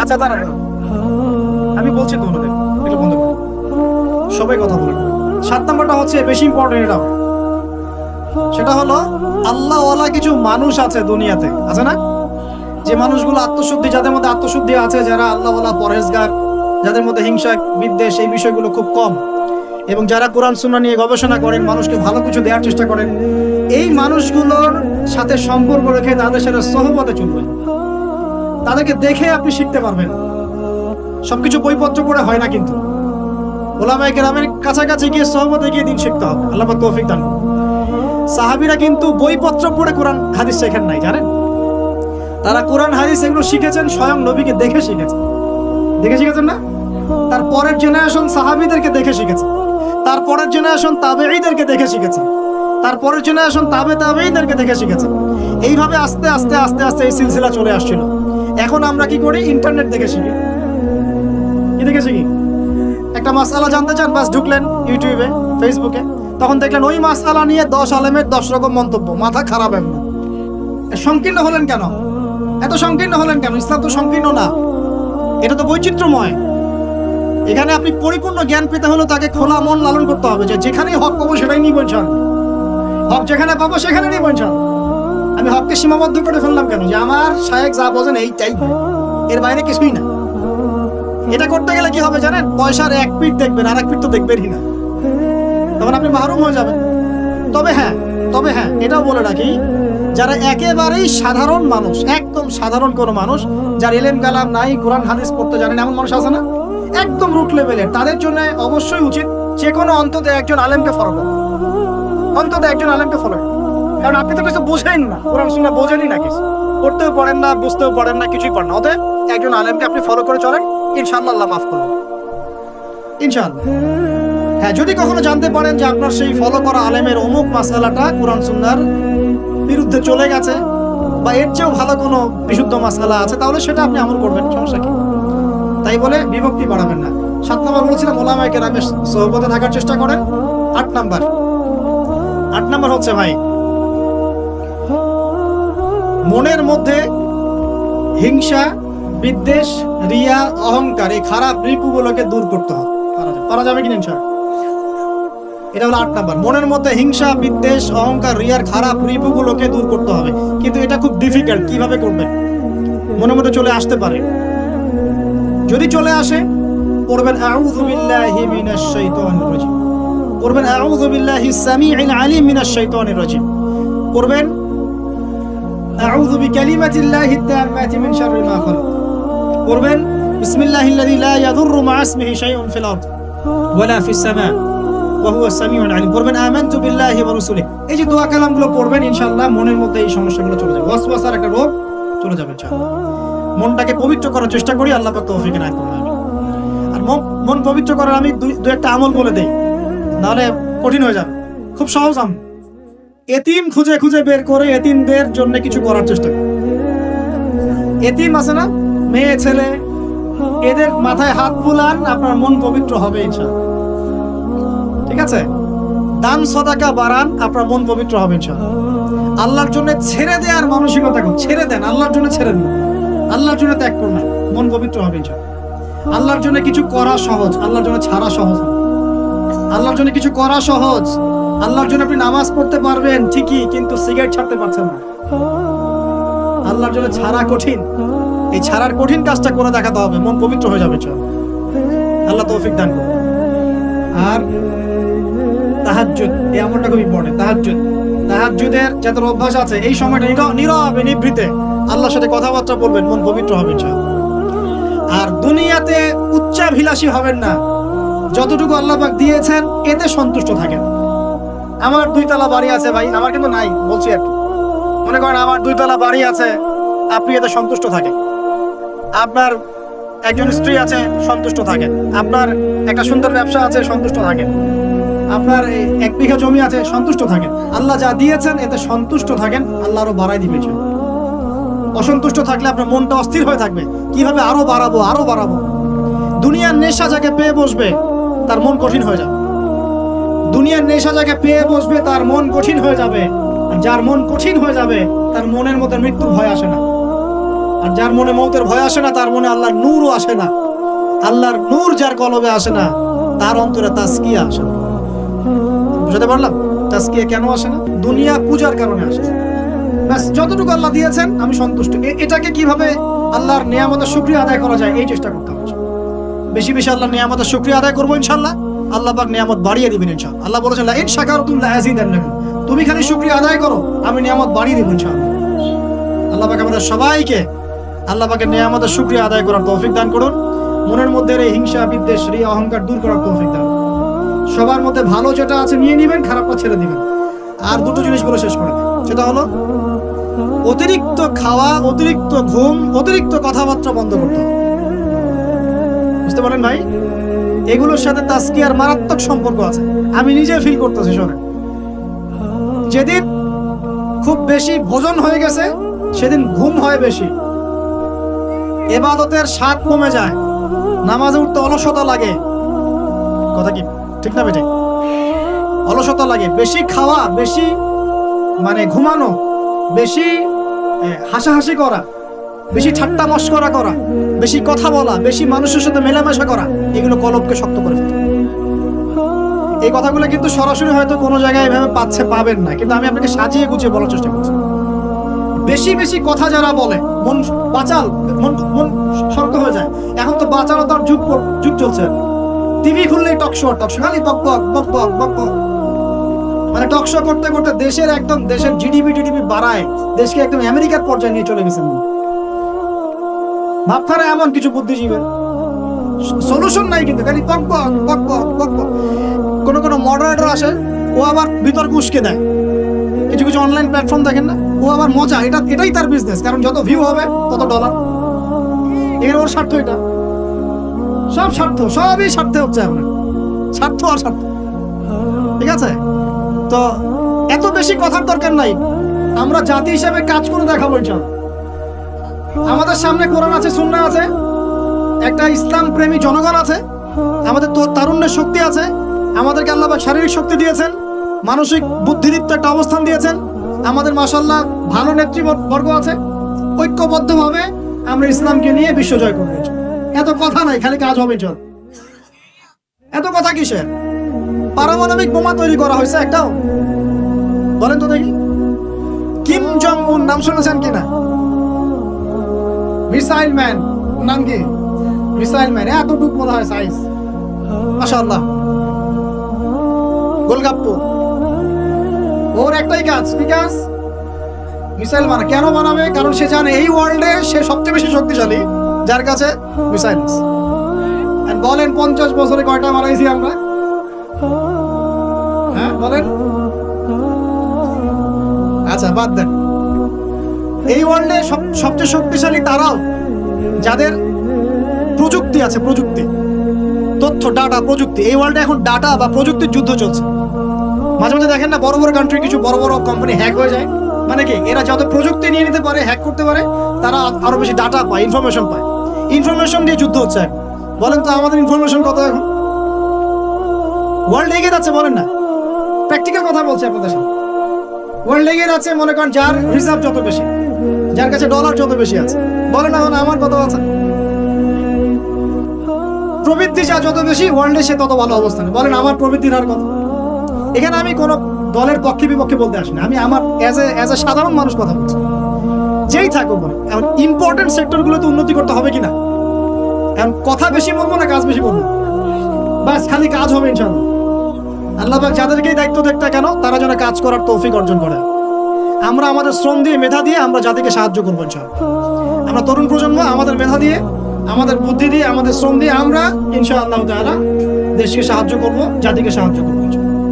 S1: আচ্ছা দাঁড়ান, আমি বলছি তোমাদের এটা বন্ধ করো, সবাই কথা বলেন। 7 নাম্বারটা হচ্ছে বেশি ইম্পর্টেন্ট। এটাও সেটা হলো আল্লাহওয়ালা কিছু মানুষ আছে দুনিয়াতে, আছে না? যে মানুষগুলো আত্মশুদ্ধি, যাদের মধ্যে আত্মশুদ্ধি আছে, যারা আল্লাহওয়ালা পরহেজগার, যাদের মধ্যে হিংসা বিদ্বেষ এই বিষয়গুলো খুব কম, এবং যারা কোরআন সুন্নাহ নিয়ে গবেষণা করেন, মানুষকে ভালো কিছু দেওয়ার চেষ্টা করেন, এই মানুষগুলোর সাথে সম্পর্ক রেখে তাদের সাথে সহবতে চলবেন। তাদেরকে দেখে আপনি শিখতে পারবেন। সবকিছু বইপত্র পড়ে হয় না, কিন্তু ওলামায়ে কেরামের কাছাকাছি গিয়ে সহবতে গিয়ে দিন শিখতে হবে। আল্লাহ পাক তৌফিক দান করুন। সাহাবীরা কিন্তু বইপত্র পড়ে কোরআন হাদিস শেখেন নাই, জানেন? তারা কোরআন হাদিস এগুলো শিখেছেন স্বয়ং নবীকে দেখে শিখেছেন। দেখে শিখেছেন না? তার পরের জেনারেশন সাহাবীদেরকে দেখে শিখেছে, তার পরের জেনারেশন তাবেঈদেরকে দেখে শিখেছে, তার পরের জেনারেশন তাবেঈদেরকে দেখে শিখেছে। এইভাবে আস্তে আস্তে আস্তে আস্তে এই সিলসিলা চলে আসছিল। এখন আমরা কি করি? ইন্টারনেট দেখে শিখি। কি দেখে শিখি? একটা মাসআলা জানতে চান, বাস ঢুকলেন ইউটিউবে, ফেসবুকে, তখন দেখলেন ওই মাসআলা নিয়ে 10 আলেমের 10 রকম মন্তব্য। মাথা খারাপ। এমন সংকীর্ণ হলেন কেন? এত সংকীর্ণ হলেন কেন? ইসলাম তো সংকীর্ণ না, এটা তো বৈচিত্র্যময়। এখানে আপনি পরিপূর্ণ জ্ঞান পেতে হলে তাকে খোলা মন লালন করতে হবে, যে যেখানেই হক পাবো সেটাই নিয়ে বলছেন, হক যেখানে পাবো সেখানে নিয়ে বলছেন। আমি হককে সীমাবদ্ধ করে ফেললাম কেন? যে আমার শায়েখ যা বোঝেন এইটাই, এর বাইরে কিছুই না। এটা করতে গেলে কি হবে জানেন? পয়সার এক পিঠ দেখবেন, আর এক পিঠ তো দেখবেনই না, তখন আপনি মাহরুম হয়ে যাবেন। তবে হ্যাঁ এটাও বলে রাখি, যারা একেবারেই সাধারণ মানুষ, একদম সাধারণ কোনো মানুষ, যার ইলম কালাম নাই, কোরআন হাদিস পড়তে জানেন, এমন মানুষ আছে না, একদম রুট লেভেলের, তাদের জন্য অবশ্যই উচিত যে কোনো অন্তত একজন আলেমকে ফলো করা। অন্তত একজন আলেমকে ফলো করা। কারণ আপনি তো কিছু বোঝেন না, কোরআন সুন্নাহ বোঝেনই না, কিছু পড়তেও পারেন না, বুঝতেও পারেন না, কিছুই পারেন না। অতএব একজন আলেমকে আপনি ফলো করে চলেন, ইনশাআল্লাহ আল্লাহ মাফ করবেন, ইনশাআল্লাহ। হ্যাঁ, যদি কখনো জানতে পারেন যে আপনার সেই ফলো করা আলেমের অমুক মাসআলাটা কোরআন সুন্নাহর বিরুদ্ধে চলে গেছে, বা এর চেয়েও ভালো কোনো বিশুদ্ধ মাসআলা আছে, তাহলে সেটা আপনি আমল করবেন, সমস্যা কি? তাই বলে বিভক্তি বাড়াবেন না। 7 নম্বর বলেছিলাম ওলামায়ে কেরামের সোহবতে থাকার চেষ্টা করেন। 8 নাম্বার হচ্ছে ভাই, মনের মধ্যে হিংসা বিদ্বেষ, রিয়া, অহংকার, এই খারাপ রিপুগুলোকে দূর করতে হবে। পারা যাবে কিনা ইনশাআল্লাহ? এটা হলো 8 নাম্বার। মনের মধ্যে হিংসা, বিদ্বেষ, অহংকার, রিয়ার খারাপ রিপুগুলোকে দূর করতে হবে, কিন্তু এটা খুব ডিফিকাল্ট। কিভাবে করবেন? মনের মধ্যে চলে আসতে পারে, যদি চলে আসে পড়বেন আউযু বিল্লাহি মিনাশ শাইতানির রাজিম, পড়বেন আউযু বিল্লাহিস সামিউল আলিম মিনাশ শাইতানির রাজিম, পড়বেন আউযু বিকালিমাতিল্লাহিত তাম্মাতি মিন শাররি মা খালাক, পড়বেন বিসমিল্লাহিল্লাযী লা ইয়াদুররু মা ইসমিহি শাইউন ফিল আরদ ওয়ালা ফিস সামা ওয়া হুয়াস সামিউল আলিম, পড়বেন আমানতু বিল্লাহি ওয়া রাসূলিহি। এই যে দোয়া কালামগুলো পড়বেন, ইনশাআল্লাহ মনের মধ্যে এই সমস্যাগুলো চলে যাবে, ওয়াসওয়াসার একটা রোগ চলে যাবে ইনশাআল্লাহ। মনটাকে পবিত্র করার চেষ্টা করি, আল্লাহ পাক তৌফিক এনায়েত করুন। আর মন পবিত্র করার আমি দুই একটা আমল বলে দেই, নাহলে কঠিন হয়ে যাবে। খুব সহজ আমল, এতিম খুঁজে খুঁজে বের করে এতিমদের জন্য কিছু করার চেষ্টা করি। এতিম আছে না, মেয়ে ছেলে, এদের মাথায় হাত বুলান, আপনার মন পবিত্র হবে ইনশাআল্লাহ। ঠিক আছে? দান সদাকা বাড়ান, আপনার মন পবিত্র হবে ইনশাআল্লাহ। আল্লাহর জন্য ছেড়ে দেওয়ার মানসিকতা করুন, ছেড়ে দেন, আল্লাহর জন্য ছেড়ে দেন, আল্লাহর জন্য ত্যাগ করুন, মন পবিত্র হবে ইনশাআল্লাহ। আল্লাহর জন্য কিছু করা সহজ, আল্লাহর জন্য ছাড়া সহজ। আল্লাহর জন্য কিছু করা সহজ, আল্লাহর জন্য আপনি নামাজ পড়তে পারবেন ঠিকই, কিন্তু সিগারেট ছাড়তে পারছেন না। আল্লাহর জন্য ছাড়া কঠিন, এই ছাড়ার কঠিন কাজটা করে দেখাতে হবে, মন পবিত্র হয়ে যাবে। আল্লাহ তৌফিক দান করুন। আর তাহাজ্জুদ, এই আমলটা খুব ইম্পর্টেন্ট। তাহাজ্জুদের যাদের অভ্যাস আছে, এই সময়টা নীরবে নিভৃতে আল্লাহর সাথে কথাবার্তা বলবেন, মন পবিত্র হবে ইনশাআল্লাহ। আর দুনিয়াতে উচ্চাভিলাষী হবেন না, যতটুকু আল্লাহ পাক দিয়েছেন এতে সন্তুষ্ট থাকেন। আমার 2 তলা বাড়ি আছে ভাই, আমার কিন্তু নাই, বলছি একটু মনে করেন আমার 2 তলা বাড়ি আছে, আপনি এতে সন্তুষ্ট থাকেন। আপনার একজন স্ত্রী আছে, সন্তুষ্ট থাকেন। আপনার একটা সুন্দর ব্যবসা আছে, সন্তুষ্ট থাকেন। আপনার 1 বিঘা জমি আছে, সন্তুষ্ট থাকেন। আল্লাহ যা দিয়েছেন এতে সন্তুষ্ট থাকেন, আল্লাহ আরো বাড়াই দিবে। অসন্তুষ্ট থাকলে আপনার মনটা অস্থির হয়ে থাকবে, কিভাবে আরো বাড়াবো আরো বাড়াবো। দুনিয়ার নেশা যাকে পেয়ে বসবে তার মন কঠিন হয়ে যাবে, দুনিয়ার নেশা যাকে পেয়ে বসবে তার মন কঠিন হয়ে যাবে। আর যার মন কঠিন হয়ে যাবে তার মনের মধ্যে মৃত্যুর ভয় আসে না। আর যার মনে মৌতের ভয় আসে না, তার মনে আল্লাহর নূরও আসে না। আল্লাহর নূর যার কলবে আসে না, তার অন্তরে তাসকিয়া আসে না। বুঝতে পারলাম? তাসকিয়া কেন আসে না? দুনিয়া পূজার কারণে আসে। ব্যাস, যতটুকু আল্লাহ দিয়েছেন আমি সন্তুষ্ট। এটাকে কিভাবে আল্লাহর নিয়ামতের শুকরিয়া আদায় করা যায়, এই চেষ্টা করতে হবে। বেশি বেশি আল্লাহর নিয়ামতের শুকরিয়া আদায় করবো ইনশাআল্লাহ, আল্লাহ পাক নিয়ামত বাড়িয়ে দিবেন ইনশাআল্লাহ। আল্লাহ বলেছেন লা ইন শাকারতুম লা আযীদান্নাকুম, তুমি খালি শুকরিয়া আদায় করো, আমি নিয়ামত বাড়িয়ে দেব ইনশাআল্লাহ। আল্লাহ পাক আমাদের সবাইকে আল্লাহ পাকের নিয়ামতের শুকরিয়া আদায় করার তৌফিক দান করুন। মনের মধ্যে এই হিংসা, বিদ্বেষ, রিয়া, অহংকার দূর করার তৌফিক দান। সবার মধ্যে ভালো যেটা আছে নিয়ে নেবেন, খারাপটা ছেড়ে দিবেন। আর 2টো জিনিস বলে শেষ করে দেন, সেটা হলো অতিরিক্ত খাওয়া, অতিরিক্ত ঘুম, অতিরিক্ত কথাবার্তা বন্ধ করতে হবে। বুঝতে পারলেন ভাই? এগুলোর সাথে তাসকিয়ার মারাত্মক সম্পর্ক আছে, আমি নিজে ফিল করতেছি। শোনেন, যেদিন খুব বেশি ভোজন হয়ে গেছে সেদিন ঘুম হয় বেশি, ইবাদতের স্বাদ কমে যায়, নামাজে উঠতে অলসতা লাগে। কথা কি ঠিক না বেটে? অলসতা লাগে। বেশি খাওয়া, বেশি ঘুমানো, বেশি হাসাহাসি করা, বেশি ঠাট্টা মশকরা করা, বেশি কথা বলা, বেশি মানুষের সাথে মেলামেশা করা, এগুলো কলবকে শক্ত করে ফেলে। এই কথাগুলো কিন্তু সরাসরি হয়তো কোনো জায়গায় এভাবে পাবেন না, কিন্তু আমি আপনাকে সাজিয়ে গুছিয়ে বলার চেষ্টা করছি। বেশি বেশি কথা যারা বলে, মন বাচাল, মন শক্ত হয়ে যায়। এখন তো বাচালতার যুগ চলছে। টিভি খুললেই টকশো, খালি বক বক বক বক বক বক। টকশো করতে করতে দেশের জিডিপি বাড়ায়, দেশকে একদম আমেরিকার পর্যায়ে নিয়ে চলে গেছেন। ভাবখানা এমন কিছু বুদ্ধিজীবীর সলিউশন নাই, কিন্তু খালি বক বক বক বক বক বক। কোনো মডারেটর আসে, ও আবার বিতর্ক উস্কে দেয়। কিছু কিছু অনলাইন প্ল্যাটফর্ম দেখেন না, ও আবার মজা, এটাই তার বিজনেস, কারণ যত ভিউ হবে তত ডলার। এখানে ওর স্বার্থ, এটা সব স্বার্থ, সবই স্বার্থে হচ্ছে আপনার, স্বার্থ আর স্বার্থ। ঠিক আছে? তো এত বেশি কথার দরকার নাই, আমরা জাতি হিসেবে কাজ করে দেখাবো ইনশাআল্লাহ। আমাদের সামনে কোরআন আছে, সুন্নাহ আছে, একটা ইসলাম প্রেমী জনগণ আছে, আমাদের তারুণ্যের শক্তি আছে, আমাদেরকে আল্লাহ পাক শারীরিক শক্তি দিয়েছেন, মানসিক বুদ্ধিদীপ্ত একটা অবস্থান দিয়েছেন, আমাদের মাশাআল্লাহ ভালো নেতৃবর্গ আছে। ঐক্যবদ্ধভাবে আমরা ইসলামকে নিয়ে বিশ্ব জয় করবো। এত কথা নাই, খালি কাজ হবে। চল, এত কথা কিসের? পারমাণবিক বোমা তৈরি করা হয়েছে একটাও? বলেন তো দেখি। কিম জং উন নাম শুনেছেন কিনা? মিসাইল ম্যান, নাম কি? মিসাইল ম্যান, এতটুক মনে হয় সাইজ, মাশাআল্লাহ। গোলগাপ্পু, ওর একটাই কাজ, কি কাজ? মিসাইল বানা। কেন বানাবে? কারণ সে জানে এই ওয়ার্ল্ডে সে সবচেয়ে বেশি শক্তিশালী, যার কাছে মিসাইল আছে। বলেন 50 বছরে কয়টা বানাইছি আমরা? হ্যাঁ বলেন। আচ্ছা বাদ দেন, এই ওয়ার্ল্ডে সবচেয়ে শক্তিশালী তারাও যাদের প্রযুক্তি আছে, প্রযুক্তি, তথ্য, ডাটা, প্রযুক্তি। এই ওয়ার্ল্ডে এখন ডাটা বা প্রযুক্তির যুদ্ধ চলছে। মাঝে মাঝে দেখেন না, বড় বড় কান্ট্রি কিছু বড় বড় কোম্পানি হ্যাক হয়ে যায়। মানে কি, এরা যত প্রযুক্তি নিয়ে নিতে পারে, হ্যাক করতে পারে, তারা আরো বেশি ডাটা পায়, ইনফরমেশন পায়। ইনফরমেশন দিয়ে যুদ্ধ হচ্ছে। বলেন তো আমাদের ইনফরমেশন কত এখন? ওয়ার্ল্ড এগিয়ে যাচ্ছে, বলেন না? প্র্যাকটিক্যাল কথা বলছি আপনাদের সাথে। ওয়ার্ল্ড এগিয়ে যাচ্ছে, মনে করেন যার রিজার্ভ যত বেশি, যার কাছে ডলার যত বেশি আছে। বলেন না আমার কত আছে? প্রবৃদ্ধি যা যত বেশি ওয়ার্ল্ডে, সে তত ভালো অবস্থানে। বলেন আমার প্রবৃদ্ধির হার কত? এখানে আমি কোনো দলের পক্ষে বিপক্ষে বলতে আসি না, আমি আমার অ্যাজ এ সাধারণ মানুষ কথা বলছি। যেই থাকুক বলে, এখন ইম্পর্টেন্ট সেক্টরগুলোতে উন্নতি করতে হবে কিনা? এখন কথা বেশি বলবো না কাজ বেশি বলবো? বাস খালি কাজ হবে ইনশাআল্লাহ। আল্লাহ পাক যাদেরকেই দায়িত্ব দেখতে কেন, তারা যেন কাজ করার তৌফিক অর্জন করে। আমরা আমাদের শ্রম দিয়ে, মেধা দিয়ে আমরা জাতিকে সাহায্য করবো ইনশাআল্লাহ। আমরা তরুণ প্রজন্ম, আমাদের মেধা দিয়ে, আমাদের বুদ্ধি দিয়ে, আমাদের শ্রম দিয়ে আমরা ইনশাআল্লাহ তাআলা দেশকে সাহায্য করব, জাতিকে সাহায্য করবো।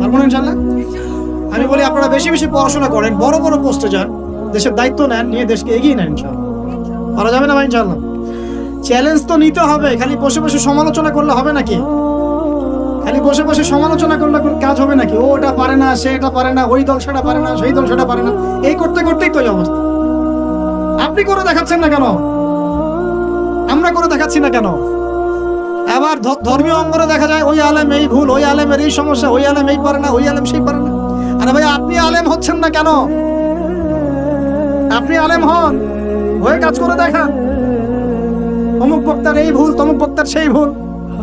S1: পারবো না ইনশাআল্লাহ? আমি বলি আপনারা বেশি বেশি পড়াশোনা করেন, বড় বড় পোস্টে যান, দেশের দায়িত্ব নেন, নিয়ে দেশকে এগিয়ে নেন ইনশাআল্লাহ। পারা যাবে না ভাই ইনশাআল্লাহ? চ্যালেঞ্জ তো নিতে হবে, খালি বসে বসে সমালোচনা করলে হবে নাকি? খালি বসে বসে সমালোচনা করলে কাজ হবে নাকি? ও এটা পারে না, সে এটা পারে না, ওই দল সেটা পারে না, সেই দল সেটা পারে না, এই করতে করতেই তো এই অবস্থা। আপনি করে দেখাচ্ছেন না কেন? আমরা করে দেখাচ্ছি না কেন? আবার ধর্মীয় অঙ্গনে দেখা যায় ওই আলেম এই ভুল, ওই আলেমের এই সমস্যা, ওই আলেম এই পারে না, ওই আলেম সেই পারে না। আরে ভাই আপনি আলেম হচ্ছেন না কেন? আপনি আলেম হন, হয়ে কাজ করে দেখান। অমুক বক্তার এই ভুল, তমুক বক্তার সেই ভুল,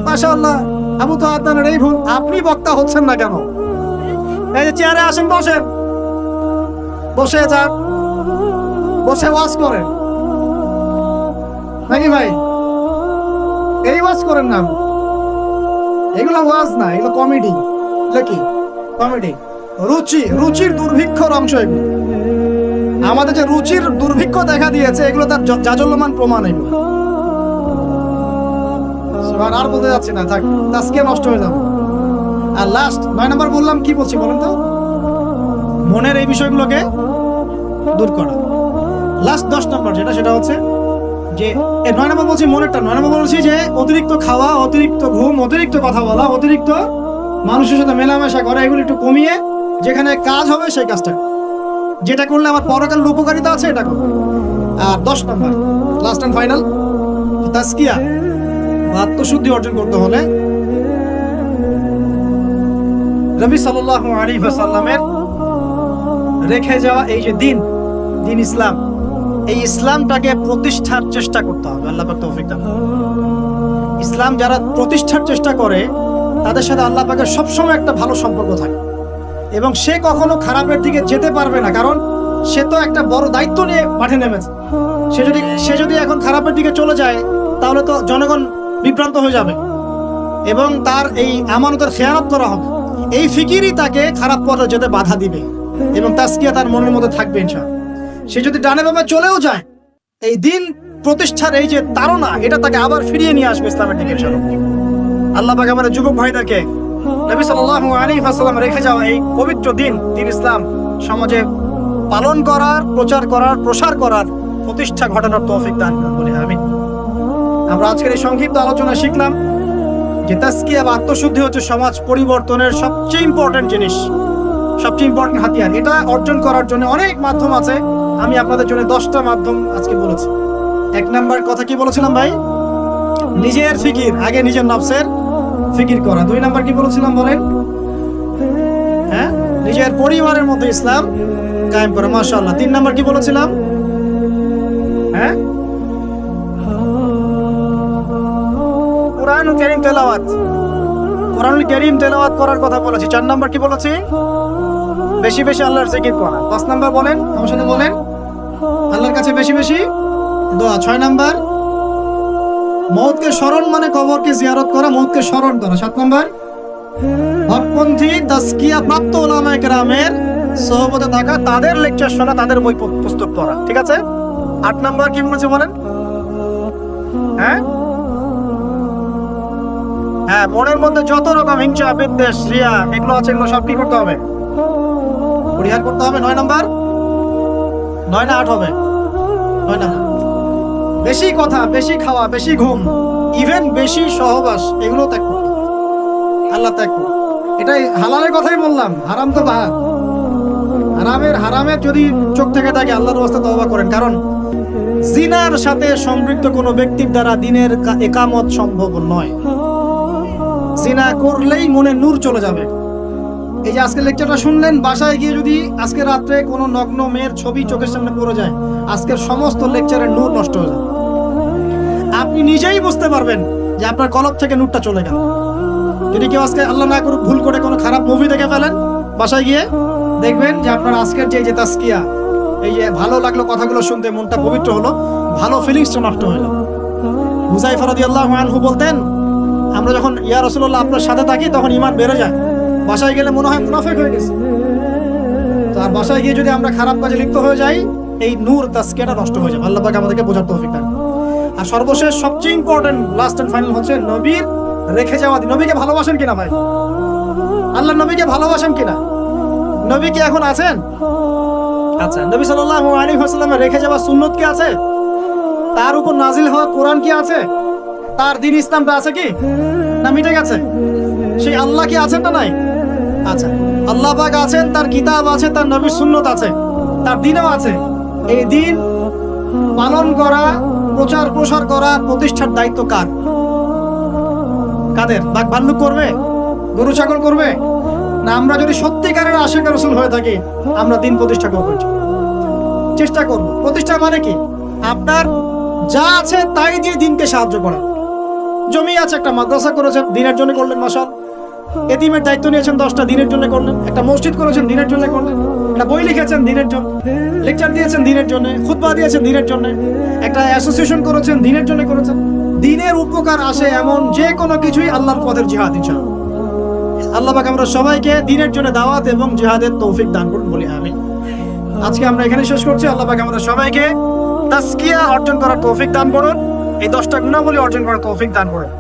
S1: মাশাআল্লাহ আবু তো আদনানের এই ভুল। আপনি বক্তা হচ্ছেন না কেন? এই যে চেয়ারে আসেন, বসেন, বসে যান, বসে ওয়াজ করেন নাকি ভাই? এই ওয়াজ করেন না, এগুলো ওয়াজ না, এগুলো কমেডি। কি কমেডি? রুচির দুর্ভিক্ষর অংশ এগুলো। আমাদের যে রুচির দুর্ভিক্ষ দেখা দিয়েছে, এগুলো তার জাজল্যমান প্রমাণ। এগুলো আর বলতে যাচ্ছি না, থাক, আজকে নষ্ট হয়ে যাবে। আর লাস্ট 9 নম্বর বললাম, কি বলছি বলেন তো? মনের এই বিষয়গুলোকে দূর করা। লাস্ট 10 নম্বর যেটা, সেটা হচ্ছে যে 9 নম্বর বলছি মনেরটা। 9 নম্বর বলছি যে অতিরিক্ত খাওয়া, অতিরিক্ত ঘুম, অতিরিক্ত কথা বলা, অতিরিক্ত মানুষের সাথে মেলামেশা করা, এগুলো একটু কমিয়ে যেখানে কাজ হবে সেই কাজটা, যেটা করলে আমার পরকালের উপকারিতা আছে, এটা করো। আর 10 নম্বর লাস্ট এন্ড ফাইনাল, তাজকিয়া, আত্মশুদ্ধি অর্জন করতে হলে নবী সাল্লাল্লাহু আলাইহি ওয়াসাল্লামের রেখে যাওয়া এই যে দিন ইসলাম, এই ইসলামটাকে প্রতিষ্ঠার চেষ্টা করতে হবে। আল্লাহ পাক তৌফিক দান। ইসলাম যারা প্রতিষ্ঠার চেষ্টা করে, তাদের সাথে আল্লাহ পাকের সবসময় একটা ভালো সম্পর্ক থাকে, এবং সে কখনো খারাপের দিকে যেতে পারবে না। কারণ সে তো একটা বড় দায়িত্ব নিয়ে মাঠে নেমেছে। সে যদি এখন খারাপের দিকে চলে যায়, তাহলে তো জনগণ বিভ্রান্ত হয়ে যাবে এবং তার এই আমানতের খেয়ানত করা হবে। এই ফিকিরই তাকে খারাপ পথে যেতে বাধা দিবে, এবং তাজকিয়া তার মনের মধ্যে থাকবে ইনশাআল্লাহ। সে যদি ডানে বামে চলেও যায়, এই দিন প্রতিষ্ঠার এই যে তাড়না, এটা তাকে আবার ফিরিয়ে নিয়ে আসবে ইসলামের দিকে ইনশাআল্লাহ। আল্লাহ পাক আমাদের যুবক ভাইদেরকে নবী সাল্লাল্লাহু আলাইহি ওয়াসাল্লাম রেখে যাওয়া এই পবিত্র দিন ইসলাম সমাজে পালন করার, প্রচার করার, প্রসার করার, প্রতিষ্ঠা ঘটানোর তৌফিক দান করুন বলে আমিন। আমরা আজকের এই সংক্ষিপ্ত আলোচনা শিখলাম যে তাজকিয়া বা আত্মশুদ্ধি হচ্ছে সমাজ পরিবর্তনের সবচেয়ে ইম্পর্টেন্ট জিনিস, সবচেয়ে ইম্পর্টেন্ট হাতিয়ার। এটা অর্জন করার জন্য অনেক মাধ্যম আছে। আমি আপনাদের জন্য 10টা মাধ্যম আজকে বলেছি। 1 নাম্বার কথা কি বলেছিলাম ভাই? নিজের ফিকির, আগে নিজের নফসের ফিকির করা। 2 নাম্বার কি বলেছিলাম বলেন? হ্যাঁ, নিজের পরিবারের মধ্যে ইসলাম কায়েম করা, মাশাআল্লাহ। 3 নাম্বার কি বলেছিলাম? হ্যাঁ, কোরআনুল কারীম তেলাওয়াত, কোরআনুল কারীম তেলাওয়াত করার কথা বলেছি। 4 নাম্বার কি বলেছি? বেশি বেশি আল্লাহর জিকির করা। 5 নাম্বার বলেন, আমার সাথে বলেন, আল্লাহর কাছে বেশি বেশি দোয়া। 6 নাম্বার মওতকে স্মরণ মানে কবরকে জিয়ারত করা, মওতকে স্মরণ করা। 7 নাম্বার হকপন্থী তাজকিয়া প্রাপ্ত উলামায়ে কেরামের সোহবতে থাকা, তাদের লেকচার শোনা, তাদের বই পুস্তক পড়া। ঠিক আছে? 8 নাম্বার কি বলেছে বলেন? হ্যাঁ হ্যাঁ, মনের মধ্যে যত রকম হিংসা, বিদ্বেষ, রিয়া এগুলো আছে, এগুলো সব কি করতে হবে? পরিহার করতে হবে। 9 নাম্বার, 9 না 8 হবে? 9 নাম্বার। বেশি কথা, বেশি খাওয়া, বেশি ঘুম, ইভেন বেশি সহবাস, এগুলো ত্যাগ করতে হবে। আল্লাহ ত্যাগ করো। এটাই হালালের কথাই বললাম, হারাম তো বাদ। হারামের যদি চোখ থেকে থাকে আল্লাহর রাস্তা তওবা করেন, কারণ জিনার সাথে সম্পৃক্ত কোনো ব্যক্তির দ্বারা দিনের একামত সম্ভব নয়। জিনা করলেই মনে নূর চলে যাবে। এই যে আজকে লেকচারটা শুনলেন, বাসায় গিয়ে যদি আজকে রাত্রে কোনো নগ্ন মেয়ের ছবি চোখের সামনে পড়ে যায়, আজকের সমস্ত লেকচারের নূর নষ্ট হয়ে যাবে। আপনি নিজেই বুঝতে পারবেন যে আপনার কলব থেকে নূরটা চলে গেল। যদি কেউ আজকে আল্লাহ না করুক ভুল করে কোনো খারাপ মুভি দেখে ফেলেন, বাসায় গিয়ে দেখবেন যে আপনার আজকের যে তাজকিয়া, এই যে ভালো লাগলো কথাগুলো শুনতে, মনটা পবিত্র হলো, ভালো ফিলিংসটা নষ্ট হলো। হুযায়ফা রাদিয়াল্লাহু আনহু বলতেন, আমরা যখন ইয়া রাসূলুল্লাহ আপনার সাথে থাকি তখন ঈমান বেড়ে যায়, বাসায় গেলে মনে হয় মুনাফিক হয়ে গেছে। তো আর বাসায় গিয়ে যদি আমরা খারাপ কাজে লিপ্ত হয়ে যাই, এই নূর তাজকিয়াটা নষ্ট হয়ে যাবে। আল্লাহ পাক আমাদেরকে বোঝার তৌফিক দান। আর সর্বশেষ সবচেয়ে ইম্পর্টেন্ট, লাস্ট এন্ড ফাইনাল হচ্ছে নবীর রেখে যাওয়া দিন। নবীকে ভালোবাসেন কিনা ভাই? আল্লাহ নবীকে ভালোবাসেন কিনা? নবী কি এখন আছেন? আচ্ছা, নবী সাল্লাল্লাহু আলাইহি ওয়াসাল্লামের রেখে যাওয়া সুন্নত কি আছে? তার উপর নাজিল হওয়া কোরআন কি আছে? তার দ্বীন ইসলামটা আছে কি না মিটে গেছে? সেই আল্লাহ কি আছেন না নাই? আচ্ছা, আল্লাহ পাক আছেন, তার কিতাব আছে, তার নবীর সুন্নত আছে, তার দ্বীনও আছে। এই দ্বীন পালন করা, প্রচার প্রসার করা, প্রতিষ্ঠার দায়িত্ব কার? কাদের? বাঘ ভাল্লুক করবে? গরু ছাগল করবে? না আমরা যদি সত্যিকারের আশিক রাসূল হয়ে থাকি, আমরা দ্বীন প্রতিষ্ঠা করব, চেষ্টা করব। প্রতিষ্ঠা মানে কি? আপনার যা আছে তাই দিয়ে দ্বীনকে সাহায্য করা। জমি আছে, একটা মাদ্রাসা করেছেন, দ্বীনের জন্য করলেন, মাশাআল্লাহ। এতিমের দায়িত্ব নিয়েছেন, 10টা দ্বীনের জন্য করলেন। একটা মসজিদ করেছেন, দ্বীনের জন্য করলেন। একটা বই লিখেছেন, দ্বীনের জন্য। লেকচার দিয়েছেন, দ্বীনের জন্য। খুতবা দিয়েছেন, দ্বীনের জন্য। একটা অ্যাসোসিয়েশন করেছেন, দ্বীনের জন্য করেছেন। দ্বীনের উপকার আসে এমন যে কোনো কিছুই আল্লাহর পথের জিহাদ, ইনশাআল্লাহ। আল্লাহ পাক আমরা সবাইকে দ্বীনের জন্য দাওয়াত এবং জিহাদের তৌফিক দান করুন, বলি আমিন। আজকে আমরা এখানে শেষ করছি। আল্লাহ পাক আমাদের সবাইকে তাজকিয়া অর্জন করার তৌফিক দান করুন, এই 10টা গুণাবলী অর্জন করার তৌফিক দান করুন।